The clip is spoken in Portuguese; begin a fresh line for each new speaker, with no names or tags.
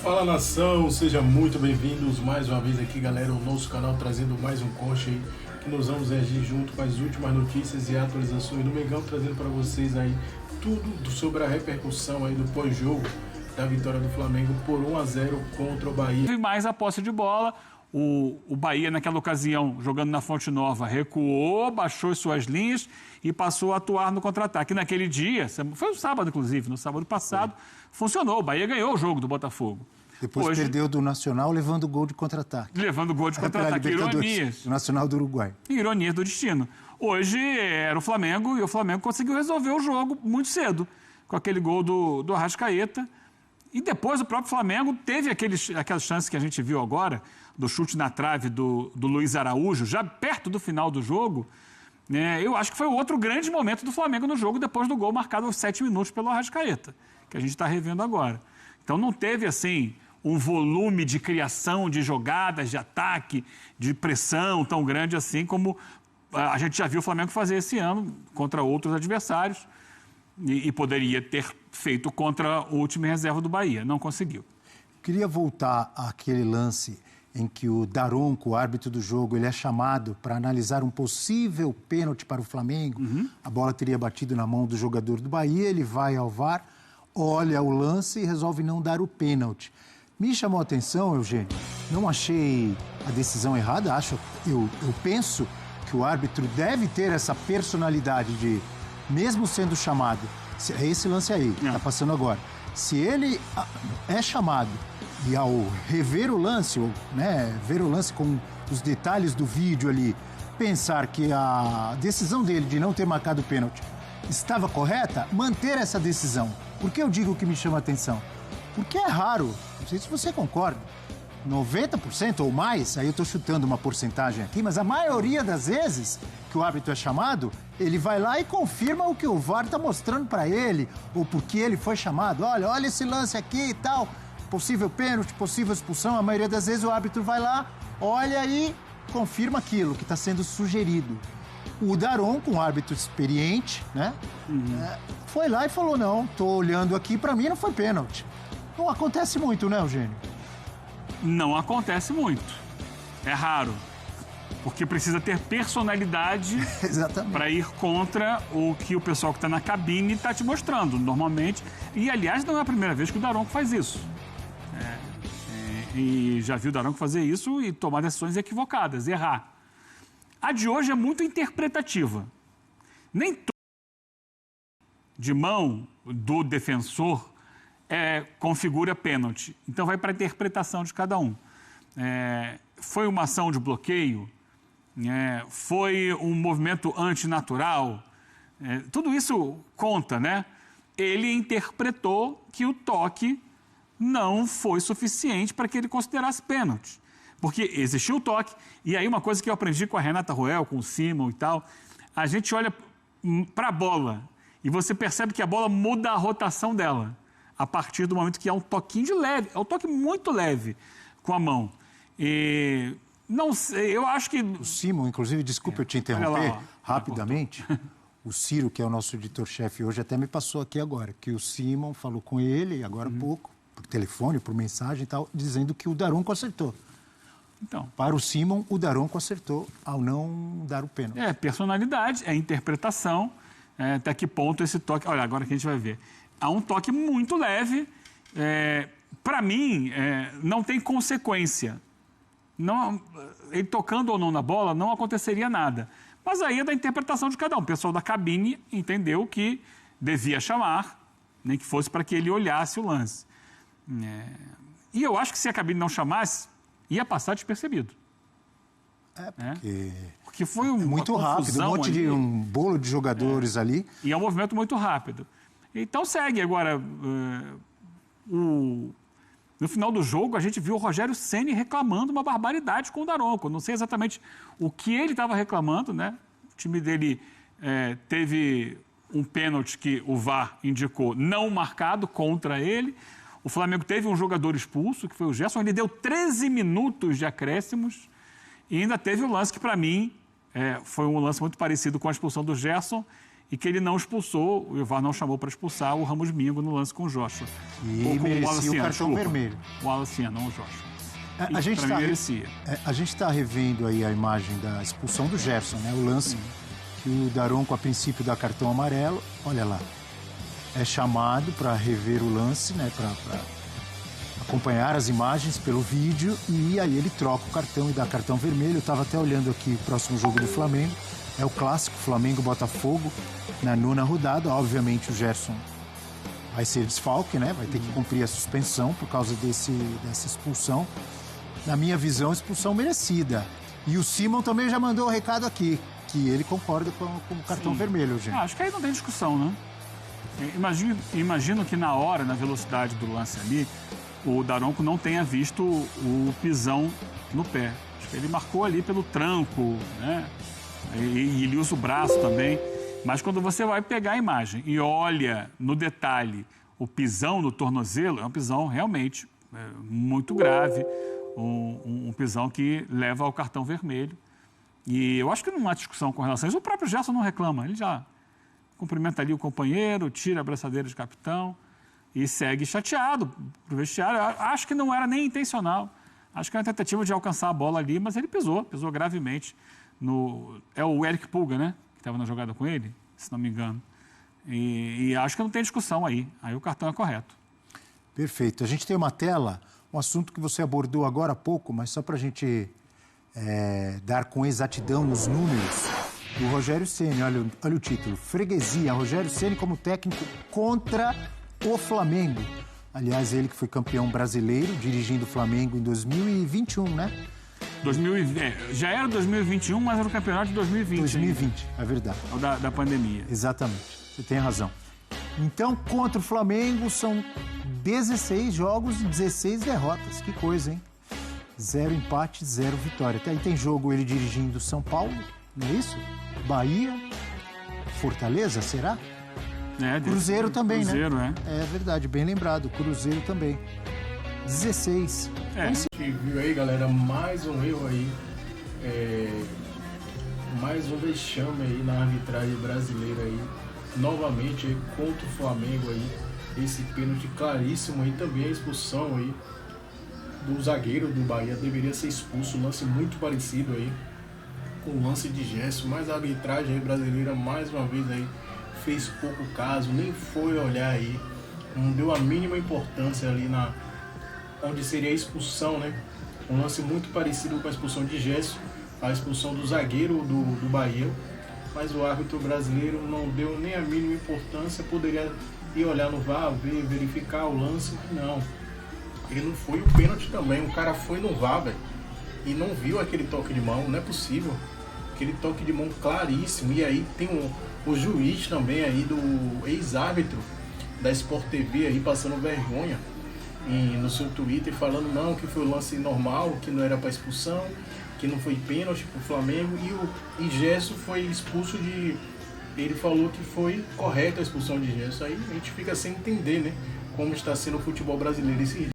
Fala nação, sejam muito bem-vindos mais uma vez aqui, galera, o nosso canal trazendo mais um corte aí que nós vamos reagir junto com as últimas notícias e atualizações do Mengão, trazendo para vocês aí tudo sobre a repercussão aí do pós-jogo da vitória do Flamengo por 1-0 contra o Bahia.
Teve mais a posse de bola, o Bahia naquela ocasião, jogando na Fonte Nova, recuou, baixou suas linhas e passou a atuar no contra-ataque. Naquele dia, foi no sábado inclusive, no sábado passado, funcionou, o Bahia ganhou o jogo do Botafogo.
Depois hoje, perdeu do Nacional levando gol de contra-ataque.
Levando gol de contra-ataque, ironias.
Do Nacional do Uruguai.
Ironias do destino. Hoje era o Flamengo e o Flamengo conseguiu resolver o jogo muito cedo, com aquele gol do Arrascaeta. E depois o próprio Flamengo teve aquelas chances que a gente viu agora, do chute na trave do Luiz Araújo, já perto do final do jogo. Eu acho que foi outro grande momento do Flamengo no jogo, depois do gol marcado aos 7 minutos pelo Arrascaeta, que a gente está revendo agora. Então não teve, assim, um volume de criação, de jogadas, de ataque, de pressão tão grande assim como a gente já viu o Flamengo fazer esse ano contra outros adversários e poderia ter feito contra o time reserva do Bahia. Não conseguiu.
Queria voltar àquele lance em que o Daronco, o árbitro do jogo, ele é chamado para analisar um possível pênalti para o Flamengo. A bola teria batido na mão do jogador do Bahia, ele vai ao VAR, olha o lance e resolve não dar o pênalti. Me chamou a atenção, Eugênio, não achei a decisão errada, eu penso que o árbitro deve ter essa personalidade de, mesmo sendo chamado, é esse lance aí, que está passando agora, se ele é chamado e ao rever o lance, ver o lance com os detalhes do vídeo ali, pensar que a decisão dele de não ter marcado o pênalti estava correta, manter essa decisão. Por que eu digo que me chama a atenção? Porque é raro, não sei se você concorda, 90% ou mais, aí eu estou chutando uma porcentagem aqui, mas a maioria das vezes que o árbitro é chamado, ele vai lá e confirma o que o VAR está mostrando para ele, ou porque ele foi chamado. Olha esse lance aqui e tal, possível pênalti, possível expulsão. A maioria das vezes o árbitro vai lá, olha e confirma aquilo que está sendo sugerido. O Daronco, um árbitro experiente, foi lá e falou, não, estou olhando aqui, para mim não foi pênalti. Não acontece muito, né, Eugênio?
Não acontece muito. É raro. Porque precisa ter personalidade para ir contra o que o pessoal que está na cabine está te mostrando, normalmente. E, aliás, não é a primeira vez que o Daronco faz isso. E já viu o Daronco fazer isso e tomar decisões equivocadas, errar. A de hoje é muito interpretativa. Nem de mão do defensor configura pênalti. Então vai para a interpretação de cada um. Foi uma ação de bloqueio? Foi um movimento antinatural? Tudo isso conta, né? Ele interpretou que o toque não foi suficiente para que ele considerasse pênalti. Porque existiu o toque, e aí uma coisa que eu aprendi com a Renata Ruel, com o Simon e tal, a gente olha para a bola e você percebe que a bola muda a rotação dela a partir do momento que há um toquinho de leve, é um toque muito leve com a mão. E não sei, eu acho que...
O Simon, inclusive, desculpa eu te interromper rapidamente, o Ciro, que é o nosso editor-chefe hoje, até me passou aqui agora, que o Simon falou com ele, agora há pouco, por telefone, por mensagem e tal, dizendo que o Daronco acertou.
Então,
para o Simon, o Daronco acertou ao não dar o pênalti.
Personalidade, interpretação, até que ponto esse toque... Olha, agora que a gente vai ver. Há um toque muito leve, para mim, não tem consequência. Não, ele tocando ou não na bola, não aconteceria nada. Mas aí é da interpretação de cada um. O pessoal da cabine entendeu que devia chamar, nem que fosse para que ele olhasse o lance. E eu acho que se a cabine não chamasse, ia passar despercebido. Porque foi
muito rápido, um bolo de jogadores ali.
E é um movimento muito rápido. Então segue. Agora, no final do jogo, a gente viu o Rogério Ceni reclamando uma barbaridade com o Daronco. Não sei exatamente o que ele estava reclamando, né? O time dele teve um pênalti que o VAR indicou não marcado contra ele. O Flamengo teve um jogador expulso, que foi o Gerson. Ele deu 13 minutos de acréscimos e ainda teve o lance que, para mim, foi um lance muito parecido com a expulsão do Gerson e que ele não expulsou, o VAR não chamou para expulsar o Ramos Mingo no lance com o Joshua.
E merecia o cartão vermelho.
O Wallace, não o Joshua.
A gente está revendo aí a imagem da expulsão do Gerson, né? O lance que o Daronco, a princípio, dá cartão amarelo. Olha lá. É chamado para rever o lance, né? Para acompanhar as imagens pelo vídeo. E aí ele troca o cartão e dá cartão vermelho. Eu estava até olhando aqui o próximo jogo do Flamengo. É o clássico Flamengo-Botafogo na 9ª rodada. Obviamente o Gerson vai ser desfalque, né? Vai ter que cumprir a suspensão por causa dessa expulsão. Na minha visão, expulsão merecida. E o Simon também já mandou o recado aqui, que ele concorda com o cartão vermelho, gente.
Acho que aí não tem discussão, né? Imagino que na hora, na velocidade do lance ali, o Daronco não tenha visto o pisão no pé. Acho que ele marcou ali pelo tranco, né? E ele usa o braço também. Mas quando você vai pegar a imagem e olha no detalhe o pisão no tornozelo, é um pisão realmente muito grave. Um pisão que leva ao cartão vermelho. E eu acho que não há discussão com relação a isso. O próprio Gerson não reclama. Ele já cumprimenta ali o companheiro, tira a braçadeira de capitão e segue chateado pro vestiário. Acho que não era nem intencional. Acho que era uma tentativa de alcançar a bola ali, mas ele pisou gravemente. É o Eric Pulga, né? Que estava na jogada com ele, se não me engano. E acho que não tem discussão aí. Aí o cartão é correto.
Perfeito. A gente tem uma tela, um assunto que você abordou agora há pouco, mas só para a gente dar com exatidão os números, do Rogério Ceni. Olha o título. Freguesia. Rogério Ceni como técnico contra o Flamengo. Aliás, ele que foi campeão brasileiro, dirigindo o Flamengo em 2021, né?
Já era 2021, mas era o campeonato de 2020.
2020, é verdade.
Da pandemia.
Exatamente, você tem razão. Então, contra o Flamengo, são 16 jogos e 16 derrotas. Que coisa, hein? 0 empate, 0 vitória. Até aí tem jogo ele dirigindo São Paulo, não é isso? Bahia, Fortaleza, será? Cruzeiro também,
Cruzeiro,
né? É verdade, bem lembrado. Cruzeiro também. 16.
A gente viu aí, galera, mais um erro aí. Mais um vexame aí na arbitragem brasileira aí. Novamente aí, contra o Flamengo aí. Esse pênalti claríssimo aí, também a expulsão aí do zagueiro do Bahia. Deveria ser expulso, um lance muito parecido aí com o lance de Gerson. Mas a arbitragem aí brasileira, mais uma vez aí, fez pouco caso, nem foi olhar aí. Não deu a mínima importância ali onde seria a expulsão, né? Um lance muito parecido com a expulsão de Gerson, a expulsão do zagueiro do Bahia, mas o árbitro brasileiro não deu nem a mínima importância. Poderia ir olhar no VAR, verificar o lance, não. Ele não foi o pênalti também, o cara foi no VAR, velho, e não viu aquele toque de mão, não é possível. Aquele toque de mão claríssimo. E aí tem o juiz também aí, do ex-árbitro da Sport TV aí, passando vergonha no seu Twitter, falando não, que foi o lance normal, que não era para expulsão, que não foi pênalti pro Flamengo, e Gerson foi expulso ele falou que foi correta a expulsão de Gerson. Aí a gente fica sem entender, né, como está sendo o futebol brasileiro esse